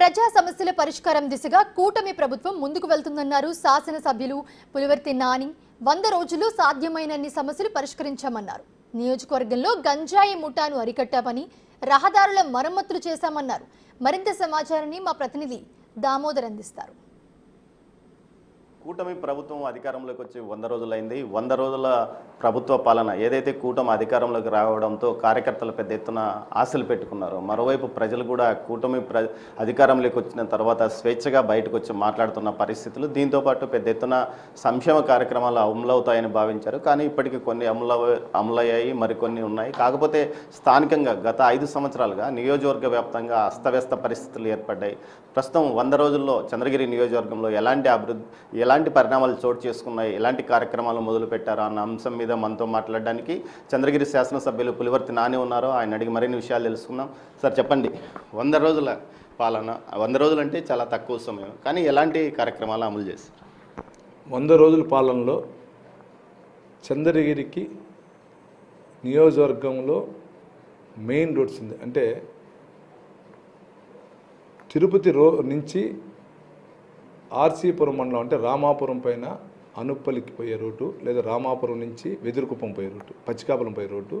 ప్రజా సమస్యల పరిష్కారం దిశగా కూటమి ప్రభుత్వం ముందుకు వెళ్తుందన్నారు శాసనసభ్యులు పులివర్తి నాని. 100 రోజుల్లో సాధ్యమైనన్ని సమస్యలు పరిష్కరించామన్నారు. నియోజకవర్గంలో గంజాయి ముఠాను అరికట్టామని, రహదారుల మరమ్మతులు చేశామన్నారు. మరింత సమాచారాన్ని మా ప్రతినిధి దామోదర్ అందిస్తారు. కూటమి ప్రభుత్వం అధికారంలోకి వచ్చి 100 రోజులైంది. 100 రోజుల ప్రభుత్వ పాలన ఏదైతే కూటమి అధికారంలోకి రావడంతో కార్యకర్తలు పెద్ద ఎత్తున ఆశలు పెట్టుకున్నారు. మరోవైపు ప్రజలు కూడా కూటమి అధికారంలోకి వచ్చిన తర్వాత స్వేచ్ఛగా బయటకు వచ్చి మాట్లాడుతున్న పరిస్థితులు. దీంతోపాటు పెద్ద ఎత్తున సంక్షేమ కార్యక్రమాలు అమలవుతాయని భావించారు. కానీ ఇప్పటికీ కొన్ని అమలయ్యాయి, మరికొన్ని ఉన్నాయి. కాకపోతే స్థానికంగా గత 5 సంవత్సరాలుగా నియోజకవర్గ వ్యాప్తంగా అస్తవ్యస్త పరిస్థితులు ఏర్పడ్డాయి. ప్రస్తుతం 100 రోజుల్లో చంద్రగిరి నియోజకవర్గంలో ఎలాంటి పరిణామాలు చోటు చేసుకున్నాయి, ఎలాంటి కార్యక్రమాలు మొదలు పెట్టారు అన్న అంశం మీద మనతో మాట్లాడడానికి చంద్రగిరి శాసనసభ్యులు పులివర్తి నాని ఉన్నారు. ఆయన అడిగి మరిన్ని విషయాలు తెలుసుకుందాం. సార్ చెప్పండి, 100 రోజుల పాలన, 100 రోజులు అంటే చాలా తక్కువ సమయం, కానీ ఎలాంటి కార్యక్రమాలు అమలు చేస్తారు? 100 రోజుల పాలనలో చంద్రగిరికి నియోజకవర్గంలో మెయిన్ రోడ్స్ ఉంది. అంటే తిరుపతి నుంచి ఆర్సీపురం మండలం అంటే రామాపురం పైన అనుప్పలికి పోయే రోడ్డు, లేదా రామాపురం నుంచి వెదురుకుప్పం పోయే రోడ్డు, పచ్చికాపురం పోయే రోడ్డు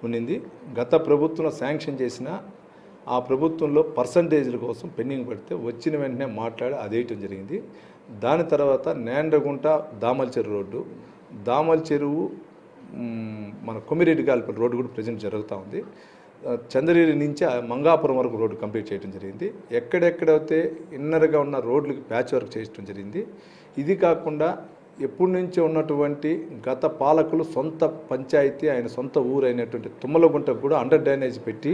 ఉన్నింది. గత ప్రభుత్వం శాంక్షన్ చేసిన ఆ ప్రభుత్వంలో పర్సంటేజ్ల కోసం పెండింగ్ పెడితే వచ్చిన వెంటనే మాట్లాడి అదేయటం జరిగింది. దాని తర్వాత నేండ్రగుంట దామల్ చెరువు రోడ్డు, దామల్ చెరువు మన కొమ్మిరెడ్డి కాల్పల్లి రోడ్డు కూడా ప్రజెంట్ జరుగుతూ ఉంది. చంద్రగిరి నుంచి మంగాపురం వరకు రోడ్డు కంప్లీట్ చేయడం జరిగింది. ఎక్కడెక్కడైతే ఇన్నర్గా ఉన్న రోడ్లకి ప్యాచ్ వర్క్ చేయడం జరిగింది. ఇది కాకుండా ఎప్పటి నుంచో ఉన్నటువంటి గత పాలకులు సొంత పంచాయతీ, ఆయన సొంత ఊరు అయినటువంటి తుమ్మలగుంటకు కూడా అండర్ డ్రైనేజ్ పెట్టి,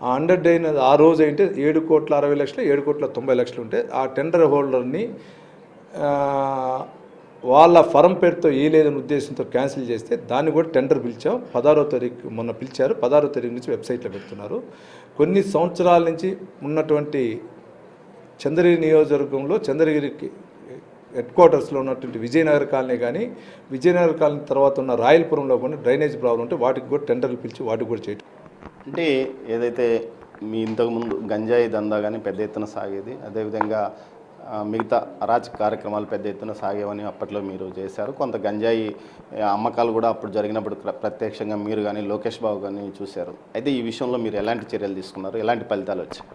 ఆ అండర్ డ్రైనేజ్ ఆ రోజు అయితే 7,60,00,000 7,90,00,000 ఉంటే ఆ టెండర్ హోల్డర్ని వాళ్ళ ఫరం పేరుతో లేదని ఉద్దేశంతో క్యాన్సిల్ చేస్తే దాన్ని కూడా టెండర్ పిలిచాం. 16వ తారీఖు మొన్న పిలిచారు. 16వ తారీఖు నుంచి వెబ్సైట్లో పెడుతున్నారు. కొన్ని సంవత్సరాల నుంచి ఉన్నటువంటి చంద్రగిరి నియోజకవర్గంలో చంద్రగిరికి హెడ్ క్వార్టర్స్లో ఉన్నటువంటి విజయనగర్ కాలనీ కానీ, విజయనగర్ కాలనీ తర్వాత ఉన్న రాయలపురంలో కూడా డ్రైనేజ్ ప్రాబ్లం ఉంటే వాటికి కూడా టెండర్లు పిలిచి వాటికి కూడా చేయటం. అంటే ఏదైతే మీ ఇంతకుముందు గంజాయి దందా కానీ పెద్ద ఎత్తున సాగేది, అదేవిధంగా మిగతా అరాచక కార్యక్రమాలు పెద్ద ఎత్తున సాగేవని అప్పట్లో మీరు చేశారు. కొంత గంజాయి అమ్మకాలు కూడా అప్పుడు జరిగినప్పుడు ప్రత్యక్షంగా మీరు కానీ లోకేష్ బాబు కానీ చూశారు. అయితే ఈ విషయంలో మీరు ఎలాంటి చర్యలు తీసుకున్నారు, ఎలాంటి ఫలితాలు వచ్చాయి?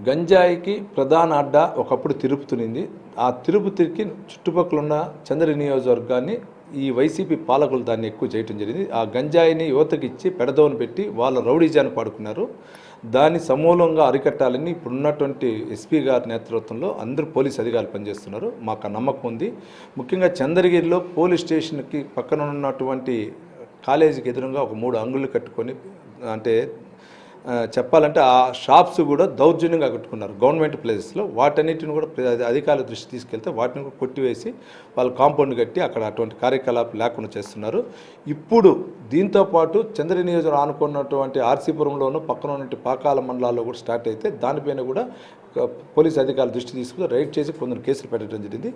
గంజాయికి ప్రధాన అడ్డా ఒకప్పుడు తిరుపతినింది. ఆ తిరుపతికి చుట్టుపక్కల ఉన్న చంద్రగిరి నియోజకవర్గాన్ని ఈ వైసీపీ పాలకులు దాన్ని ఎక్కువ చేయడం జరిగింది. ఆ గంజాయిని యువతకి ఇచ్చి పెడదోని పెట్టి వాళ్ళ రౌడీజాన్ని పాడుకున్నారు. దాన్ని సమూలంగా అరికట్టాలని ఇప్పుడున్నటువంటి ఎస్పీ గారి నేతృత్వంలో అందరూ పోలీస్ అధికారులు పనిచేస్తున్నారు. మాకు ఆ నమ్మకం ఉంది. ముఖ్యంగా చంద్రగిరిలో పోలీస్ స్టేషన్కి పక్కన ఉన్నటువంటి కాలేజీకి ఎదురుగా ఒక 3 అంగుళ్ళు కట్టుకొని, అంటే చెప్పాలంటే ఆ షాప్స్ కూడా దౌర్జన్యంగా కట్టుకున్నారు గవర్నమెంట్ ప్లేసెస్లో. వాటన్నిటిని కూడా అధికారుల దృష్టి తీసుకెళ్తే వాటిని కూడా కొట్టివేసి వాళ్ళు కాంపౌండ్ కట్టి అక్కడ అటువంటి కార్యకలాపాలు లేకుండా చేస్తున్నారు. ఇప్పుడు దీంతోపాటు చంద్రగిరి నియోజకవర్గం ఆనుకున్నటువంటి ఆర్సీపురంలోనూ పక్కన ఉన్నటువంటి పాకాల మండలాల్లో కూడా స్టార్ట్ అయితే దానిపైన కూడా పోలీసు అధికారులు దృష్టి తీసుకుని రైడ్ చేసి కొందరు కేసులు పెట్టడం జరిగింది.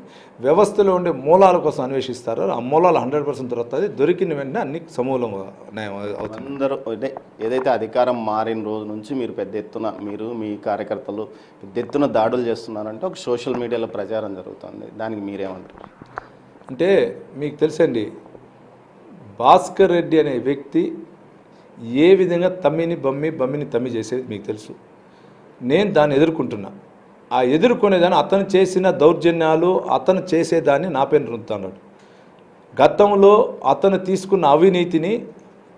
వ్యవస్థలో ఉండే మూలాల కోసం అన్వేషిస్తారు. ఆ మూలాలు 100% దొరుకుతుంది. దొరికిన వెంటనే అన్ని సమూలంగా న్యాయం అవుతుంది. అందరూ ఏదైతే అధికారం మారిన రోజు నుంచి మీరు పెద్ద ఎత్తున మీరు మీ కార్యకర్తలు పెద్ద ఎత్తున దాడులు చేస్తున్నారంటే ఒక సోషల్ మీడియాలో ప్రచారం జరుగుతుంది. దానికి మీరేమంటారు? అంటే మీకు తెలుసండి, భాస్కర్ రెడ్డి అనే వ్యక్తి ఏ విధంగా బమ్మిని తమ్మి చేసేది మీకు తెలుసు. నేను దాన్ని ఎదుర్కొంటున్నా. ఆ ఎదుర్కొనేదాన్ని అతను చేసిన దౌర్జన్యాలు, అతను చేసేదాన్ని నా పైన రుద్దుతున్నాడు. గతంలో అతను తీసుకున్న అవినీతిని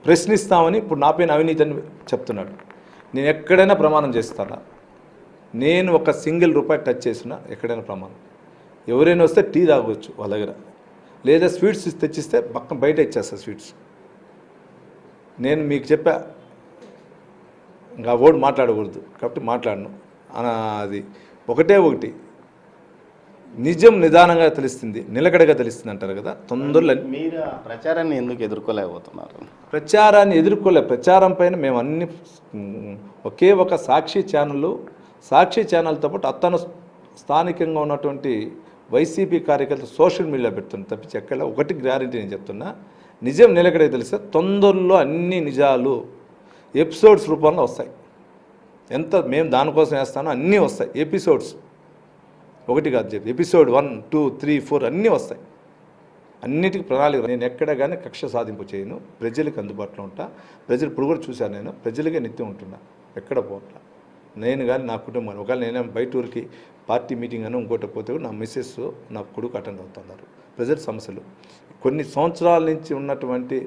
ప్రశ్నిస్తామని ఇప్పుడు నా పైన అవినీతి అని చెప్తున్నాడు. నేను ఎక్కడైనా ప్రమాణం చేస్తానా? నేను ఒక ₹1 టచ్ చేసినా ఎక్కడైనా ప్రమాణం. ఎవరైనా వస్తే టీ తాగవచ్చు వాళ్ళ దగ్గర, లేదా స్వీట్స్ తెచ్చిస్తే పక్కన బయట ఇచ్చేస్తా స్వీట్స్. నేను మీకు చెప్పా, ఇంకా ఓడి మాట్లాడకూడదు కాబట్టి మాట్లాడను. అది ఒకటి నిజం నిదానంగా తెలుస్తుంది, నిలకడగా తెలుస్తుంది అంటారు కదా. తొందరలో మీరు ప్రచారాన్ని ఎందుకు ఎదుర్కోలేకపోతున్నారు? ప్రచారాన్ని ప్రచారం పైన మేము అన్ని ఒకే ఒక సాక్షి ఛానల్తో పాటు అతను స్థానికంగా ఉన్నటువంటి వైసీపీ కార్యకర్తలు సోషల్ మీడియా పెడుతున్నారు తప్పించి ఎక్కడ ఒకటి గ్యారెంటీ నేను చెప్తున్నా, నిజం నిలకడే తెలిస్తే తొందరలో అన్ని నిజాలు ఎపిసోడ్స్ రూపంలో వస్తాయి. మేము దానికోసం వేస్తానో అన్నీ వస్తాయి. ఎపిసోడ్స్ ఒకటి కాదు చెప్పి ఎపిసోడ్ 1, 2, 3, 4 అన్నీ వస్తాయి. అన్నిటికీ ప్రణాళిక. నేను ఎక్కడ కానీ కక్ష సాధింపు చేయను. ప్రజలకు అందుబాటులో ఉంటా. ప్రజలు ఇప్పుడు కూడా చూశాను, నేను ప్రజలకే నిత్యం ఉంటున్నా, ఎక్కడ పోట్లా. నేను కానీ నా కుటుంబాన్ని ఒకవేళ నేనే బయట ఊరికి పార్టీ మీటింగ్ అని ఇంకోటి పోతే కూడా నా మిస్సెస్ నా కొడుకు అటెండ్ అవుతున్నారు. ప్రజల సమస్యలు కొన్ని సంవత్సరాల నుంచి ఉన్నటువంటి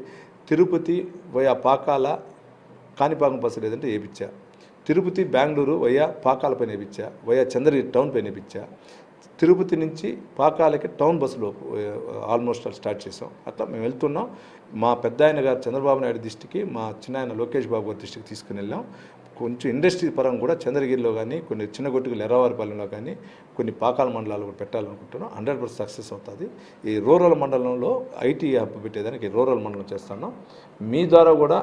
తిరుపతి వయా పాకాల కాణిపాకం బస్సు లేదంటే వేయించా, తిరుపతి బెంగళూరు వయా పాకాల పైన వేయించా, వయా చంద్రగిరి టౌన్ పైన వేయించా, తిరుపతి నుంచి పాకాలకి టౌన్ బస్సులో ఆల్మోస్ట్ స్టార్ట్ చేసాం. అట్లా మేము వెళ్తున్నాం. మా పెద్ద ఆయన గారు చంద్రబాబు నాయుడు దృష్టికి, మా చిన్న ఆయన లోకేష్ బాబు గారి దృష్టికి తీసుకుని వెళ్ళాం. కొంచెం ఇండస్ట్రీ పరంగా కూడా చంద్రగిరిలో కానీ, కొన్ని చిన్న గొట్టుకులు ఎర్రవారిపాలెంలో కానీ, కొన్ని పాకాల మండలాలు కూడా పెట్టాలనుకుంటున్నాం. 100% సక్సెస్ అవుతుంది. ఈ రూరల్ మండలంలో ఐటీ హబ్ పెట్టేదానికి రూరల్ మండలం చేస్తున్నాం. మీ ద్వారా కూడా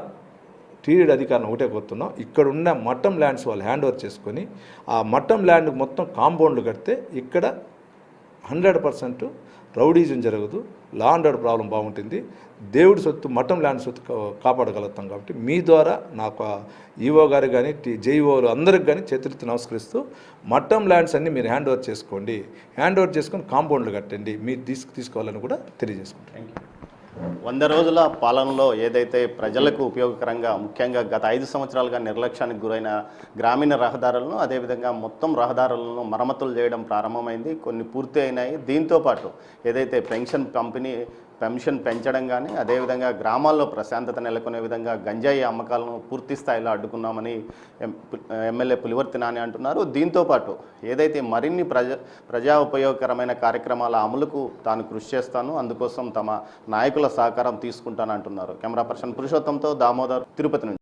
టీడీడీ అధికారులను ఒకటే కోరుతున్నాం, ఇక్కడ ఉన్న మఠం ల్యాండ్స్ వాళ్ళు హ్యాండ్ ఓవర్ చేసుకొని ఆ మఠం ల్యాండ్ మొత్తం కాంపౌండ్లు కడితే ఇక్కడ 100% రౌడీజం జరగదు, లా అండ్ ఆర్డర్ ప్రాబ్లం బాగుంటుంది, దేవుడి సొత్తు మఠం ల్యాండ్ సొత్తు కాపాడగలుగుతాం. కాబట్టి మీ ద్వారా నాకు ఈఓ గారు కానీ జేఈఓలు అందరికి కానీ చేతులెత్తి నమస్కరిస్తూ మఠం ల్యాండ్స్ అన్నీ మీరు హ్యాండ్ ఓవర్ చేసుకోండి, హ్యాండ్ ఓవర్ చేసుకొని కాంపౌండ్లు కట్టండి, మీరు తీసుకోవాలని కూడా తెలియజేసుకుంటాం. 100 రోజుల పాలనలో ఏదైతే ప్రజలకు ఉపయోగకరంగా, ముఖ్యంగా గత 5 సంవత్సరాలుగా నిర్లక్ష్యానికి గురైన గ్రామీణ రహదారులను, అదేవిధంగా మొత్తం రహదారులను మరమ్మతులు చేయడం ప్రారంభమైంది. కొన్ని పూర్తి అయినాయి. దీంతోపాటు ఏదైతే పెన్షన్ పెంచడం కానీ, అదేవిధంగా గ్రామాల్లో ప్రశాంతత నెలకొనే విధంగా గంజాయి అమ్మకాలను పూర్తి స్థాయిలో అడ్డుకున్నామని ఎమ్మెల్యే పులివర్తి నాని అంటున్నారు. దీంతోపాటు ఏదైతే మరిన్ని ప్రజా ఉపయోగకరమైన కార్యక్రమాల అమలుకు తాను కృషి చేస్తాను, అందుకోసం తమ నాయకుల సహకారం తీసుకుంటానంటున్నారు. కెమెరా పర్సన్ పురుషోత్తంతో దామోదర్, తిరుపతి నుంచి.